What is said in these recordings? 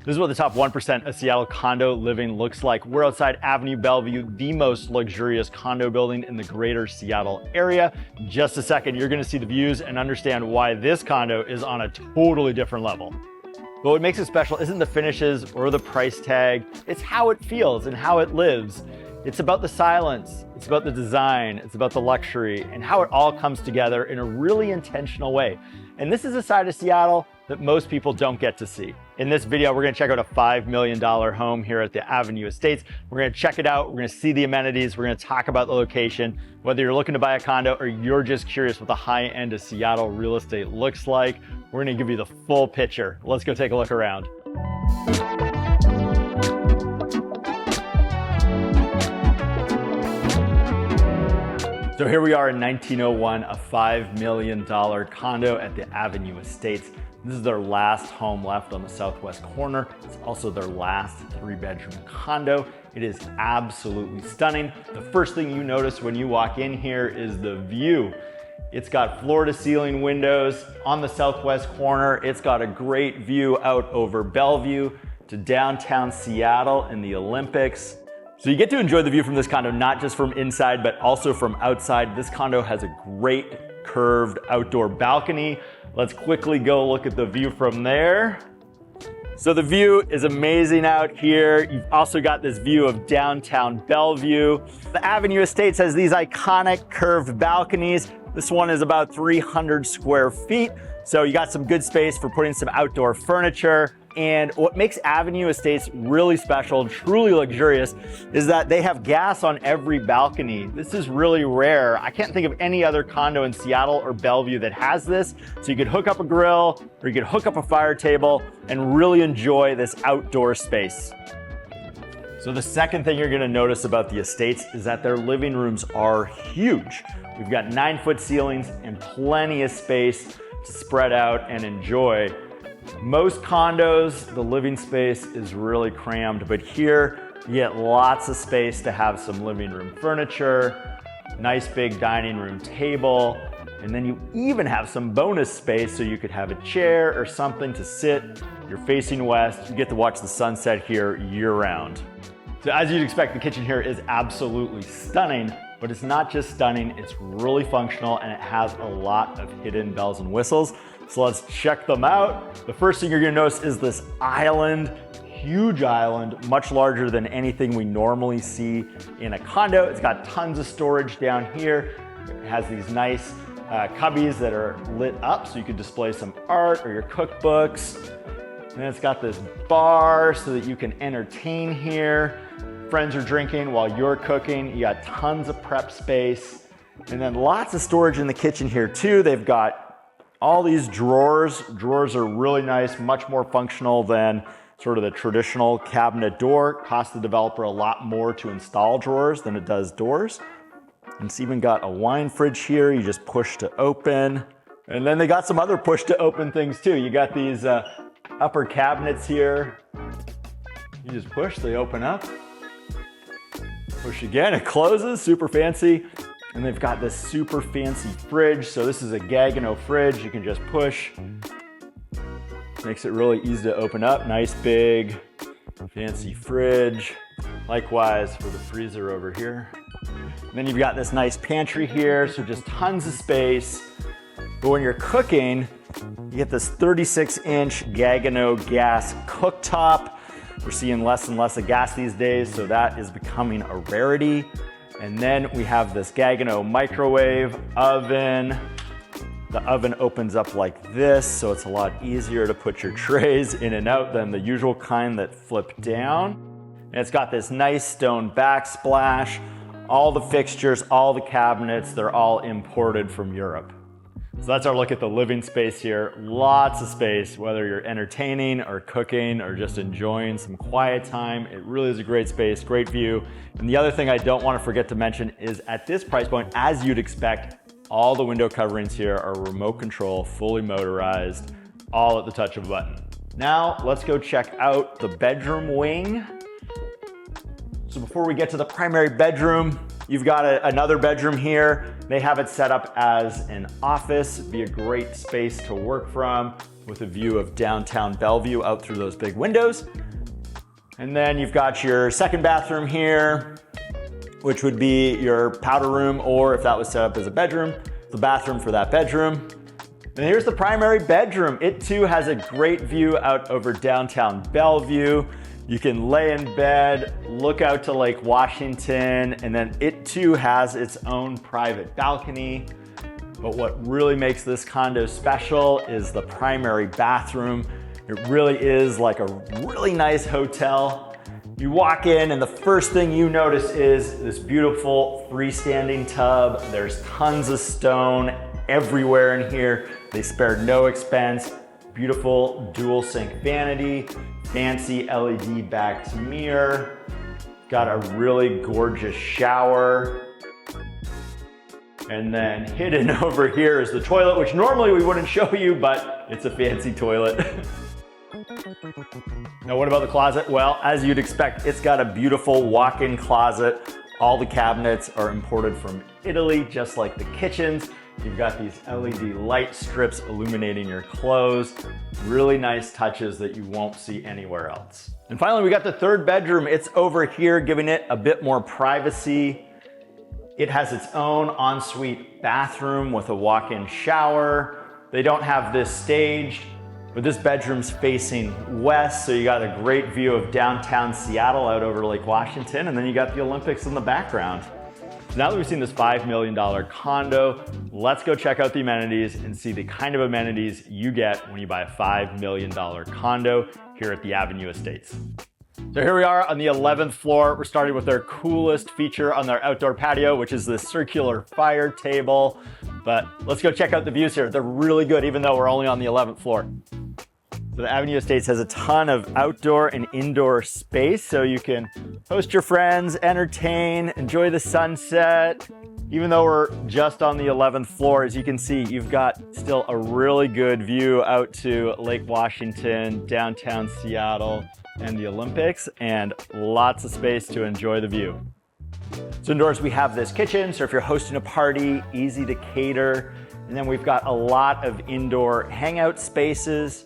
This is what the top 1% of Seattle condo living looks like. We're outside Avenue Bellevue, the most luxurious condo building in the greater Seattle area. In just a second, you're gonna see the views and understand why this condo is on a totally different level. But what makes it special isn't the finishes or the price tag, it's how it feels and how it lives. It's about the silence, it's about the design, it's about the luxury, and how it all comes together in a really intentional way. And this is a side of Seattle that most people don't get to see. In this video, we're gonna check out a $5 million home here at the Avenue Estates. We're gonna check it out, we're gonna see the amenities, we're gonna talk about the location. Whether you're looking to buy a condo or you're just curious what the high end of Seattle real estate looks like, we're gonna give you the full picture. Let's go take a look around. So here we are in 1901, a $5 million condo at the Avenue Estates. This is their last home left on the southwest corner. It's also their last 3-bedroom condo. It is absolutely stunning. The first thing you notice when you walk in here is the view. It's got floor to ceiling windows on the southwest corner. It's got a great view out over Bellevue to downtown Seattle and the Olympics. So you get to enjoy the view from this condo, not just from inside, but also from outside. This condo has a great curved outdoor balcony. Let's quickly go look at the view from there. So the view is amazing out here. You've also got this view of downtown Bellevue. The Avenue Estates has these iconic curved balconies. This one is about 300 square feet. So you got some good space for putting some outdoor furniture. And what makes Avenue Estates really special and truly luxurious is that they have gas on every balcony. This is really rare. I can't think of any other condo in Seattle or Bellevue that has this. So you could hook up a grill or you could hook up a fire table and really enjoy this outdoor space. So the second thing you're gonna notice about the Estates is that their living rooms are huge. We've got 9-foot ceilings and plenty of space to spread out and enjoy. Most condos, the living space is really crammed, but here you get lots of space to have some living room furniture, nice big dining room table, and then you even have some bonus space so you could have a chair or something to sit. You're facing west, you get to watch the sunset here year-round. So as you'd expect, the kitchen here is absolutely stunning, but it's not just stunning, it's really functional and it has a lot of hidden bells and whistles. So let's check them out. The first thing you're gonna notice is this island, huge island, much larger than anything we normally see in a condo. It's got tons of storage down here. It has these nice cubbies that are lit up so you could display some art or your cookbooks. And then it's got this bar so that you can entertain here. Friends are drinking while you're cooking. You got tons of prep space. And then lots of storage in the kitchen here too. They've got all these drawers. Drawers are really nice, much more functional than sort of the traditional cabinet door. Costs the developer a lot more to install drawers than it does doors. And it's even got a wine fridge here. You just push to open. And then they got some other push to open things too. You got these upper cabinets here. You just push, they open up. Push again, it closes, super fancy. And they've got this super fancy fridge. So this is a Gaggenau fridge. You can just push. Makes it really easy to open up. Nice big fancy fridge. Likewise for the freezer over here. And then you've got this nice pantry here. So just tons of space. But when you're cooking, you get this 36-inch Gaggenau gas cooktop. We're seeing less and less of gas these days, so that is becoming a rarity. And then we have this Gaggenau microwave oven. The oven opens up like this, so it's a lot easier to put your trays in and out than the usual kind that flip down. And it's got this nice stone backsplash. All the fixtures, all the cabinets, they're all imported from Europe. So that's our look at the living space here. Lots of space, whether you're entertaining or cooking or just enjoying some quiet time. It really is a great space, great view. And the other thing I don't want to forget to mention is at this price point, as you'd expect, all the window coverings here are remote control, fully motorized, all at the touch of a button. Now let's go check out the bedroom wing. So before we get to the primary bedroom, you've got another bedroom here. They have it set up as an office. It'd be a great space to work from. with a view of downtown Bellevue out through those big windows. And then you've got your second bathroom here, which would be your powder room, or if that was set up as a bedroom, the bathroom for that bedroom. And here's the primary bedroom. It too has a great view out over downtown Bellevue. You can lay in bed, look out to Lake Washington, and then it too has its own private balcony. But what really makes this condo special is the primary bathroom. It really is like a really nice hotel. You walk in and the first thing you notice is this beautiful freestanding tub. There's tons of stone everywhere in here. They spared no expense. Beautiful dual sink vanity, fancy LED backed mirror. Got a really gorgeous shower. And then hidden over here is the toilet, which normally we wouldn't show you, but it's a fancy toilet. Now, what about the closet? Well, as you'd expect, it's got a beautiful walk-in closet. All the cabinets are imported from Italy, just like the kitchens. You've got these LED light strips illuminating your clothes. Really nice touches that you won't see anywhere else. And finally, we got the third bedroom. It's over here, giving it a bit more privacy. It has its own ensuite bathroom with a walk-in shower. They don't have this staged, but this bedroom's facing west, so you got a great view of downtown Seattle out over Lake Washington, and then you got the Olympics in the background. So now that we've seen this $5 million condo, let's go check out the amenities and see the kind of amenities you get when you buy a $5 million condo here at the Avenue Estates. So here we are on the 11th floor. We're starting with their coolest feature on their outdoor patio, which is this circular fire table. But let's go check out the views here. They're really good, even though we're only on the 11th floor. So the Avenue Estates has a ton of outdoor and indoor space, so you can host your friends, entertain, enjoy the sunset. Even though we're just on the 11th floor, as you can see, you've got still a really good view out to Lake Washington, downtown Seattle, and the Olympics, and lots of space to enjoy the view. So indoors we have this kitchen, so if you're hosting a party, easy to cater. And then we've got a lot of indoor hangout spaces.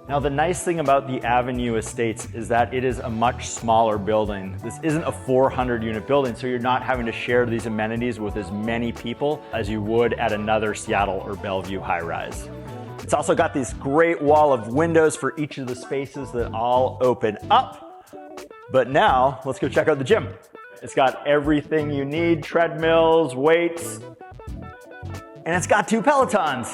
Now the nice thing about the Avenue Estates is that it is a much smaller building. This isn't a 400 unit building, so you're not having to share these amenities with as many people as you would at another Seattle or Bellevue high rise. It's also got this great wall of windows for each of the spaces that all open up. But now, let's go check out the gym. It's got everything you need, treadmills, weights, and it's got 2 Pelotons.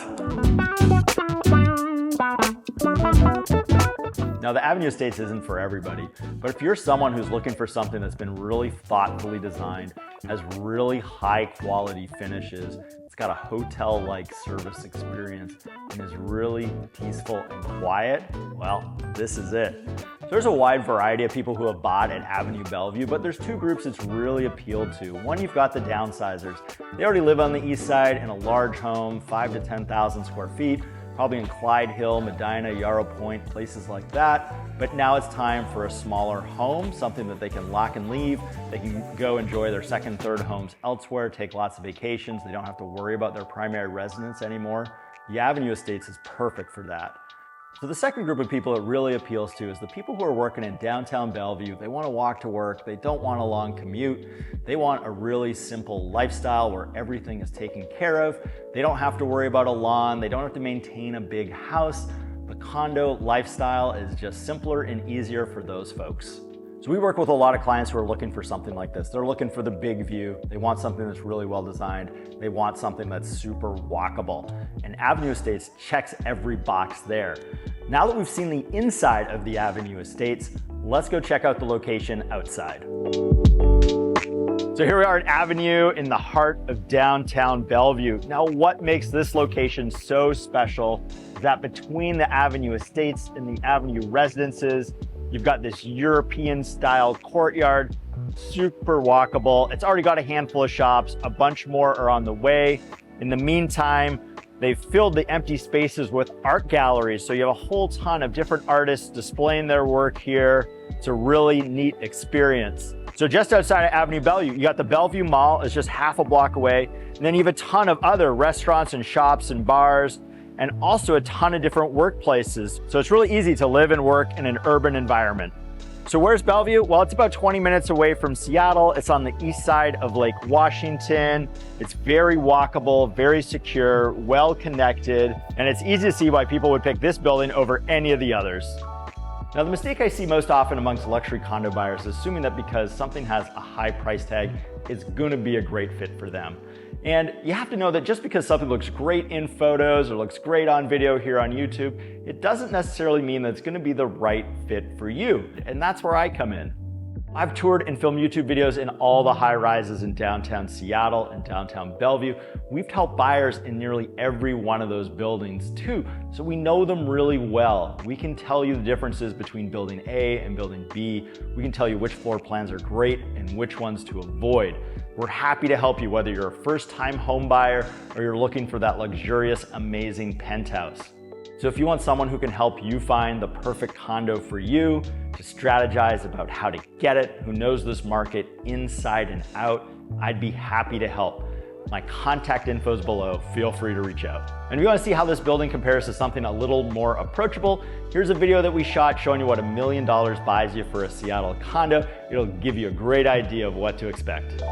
Now, the Avenue Estates isn't for everybody, but if you're someone who's looking for something that's been really thoughtfully designed, has really high quality finishes, it's got a hotel-like service experience, and is really peaceful and quiet, well, this is it. So there's a wide variety of people who have bought at Avenue Bellevue, but there's 2 groups it's really appealed to. One, you've got the downsizers. They already live on the east side in a large home, 5,000 to 10,000 square feet, probably in Clyde Hill, Medina, Yarrow Point, places like that. But now it's time for a smaller home, something that they can lock and leave. They can go enjoy their second, third homes elsewhere, take lots of vacations. They don't have to worry about their primary residence anymore. The Avenue Estates is perfect for that. So the second group of people it really appeals to is the people who are working in downtown Bellevue. They want to walk to work. They don't want a long commute. They want a really simple lifestyle where everything is taken care of. They don't have to worry about a lawn. They don't have to maintain a big house. The condo lifestyle is just simpler and easier for those folks. So we work with a lot of clients who are looking for something like this. They're looking for the big view. They want something that's really well designed. They want something that's super walkable. And Avenue Estates checks every box there. Now that we've seen the inside of the Avenue Estates, let's go check out the location outside. So here we are at Avenue in the heart of downtown Bellevue. Now, what makes this location so special is that between the Avenue Estates and the Avenue residences, you've got this European style courtyard, super walkable. It's already got a handful of shops, a bunch more are on the way. In the meantime, they've filled the empty spaces with art galleries. So you have a whole ton of different artists displaying their work here. It's a really neat experience. So just outside of Avenue Bellevue, you got the Bellevue Mall, it's just half a block away. And then you have a ton of other restaurants and shops and bars. and also a ton of different workplaces. So it's really easy to live and work in an urban environment. So where's Bellevue? Well, it's about 20 minutes away from Seattle. It's on the east side of Lake Washington. It's very walkable, very secure, well connected, and it's easy to see why people would pick this building over any of the others. Now, the mistake I see most often amongst luxury condo buyers is assuming that because something has a high price tag, it's gonna be a great fit for them. And you have to know that just because something looks great in photos or looks great on video here on YouTube, it doesn't necessarily mean that it's gonna be the right fit for you. And that's where I come in. I've toured and filmed YouTube videos in all the high rises in downtown Seattle and downtown Bellevue. We've helped buyers in nearly every one of those buildings too, so we know them really well. We can tell you the differences between building A and building B. We can tell you which floor plans are great and which ones to avoid. We're happy to help you whether you're a first-time home buyer or you're looking for that luxurious, amazing penthouse. So if you want someone who can help you find the perfect condo for you, to strategize about how to get it, who knows this market inside and out, I'd be happy to help. My contact info is below. Feel free to reach out. And if you want to see how this building compares to something a little more approachable, here's a video that we shot showing you what $1 million buys you for a Seattle condo. It'll give you a great idea of what to expect.